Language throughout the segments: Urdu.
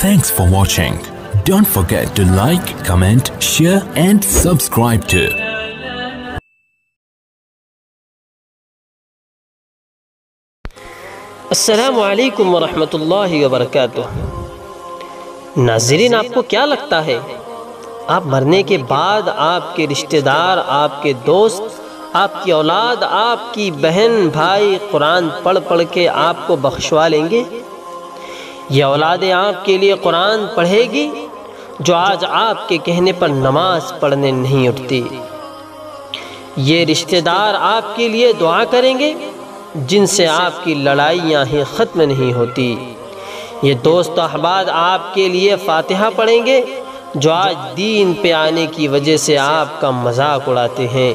Thanks for watching. Don't forget to like, comment, share and subscribe to. السلام علیکم ورحمۃ اللہ وبرکاتہ۔ ناظرین، آپ کو کیا لگتا ہے آپ مرنے کے بعد آپ کے رشتہ دار، آپ کے دوست، آپ کی اولاد، آپ کی بہن بھائی قرآن پڑھ پڑھ کے آپ کو بخشوا لیں گے؟ یہ اولادیں آپ کے لیے قرآن پڑھے گی جو آج آپ کے کہنے پر نماز پڑھنے نہیں اٹھتی؟ یہ رشتہ دار آپ کے لیے دعا کریں گے جن سے آپ کی لڑائیاں ہی ختم نہیں ہوتی؟ یہ دوست و احباب آپ کے لیے فاتحہ پڑھیں گے جو آج دین پہ آنے کی وجہ سے آپ کا مذاق اڑاتے ہیں؟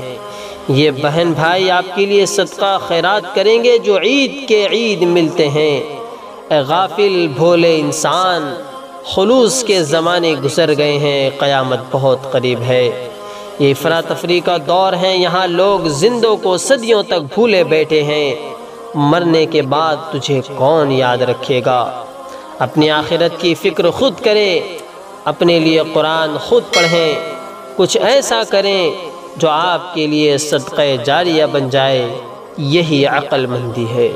یہ بہن بھائی آپ کے لیے صدقہ خیرات کریں گے جو عید کے عید ملتے ہیں؟ اے غافل بھولے انسان، خلوص کے زمانے گزر گئے ہیں، قیامت بہت قریب ہے۔ یہ افراتفری کا دور ہے، یہاں لوگ زندوں کو صدیوں تک بھولے بیٹھے ہیں۔ مرنے کے بعد تجھے کون یاد رکھے گا؟ اپنی آخرت کی فکر خود کریں، اپنے لیے قرآن خود پڑھیں، کچھ ایسا کریں جو آپ کے لیے صدقہ جاریہ بن جائے، یہی عقل مندی ہے۔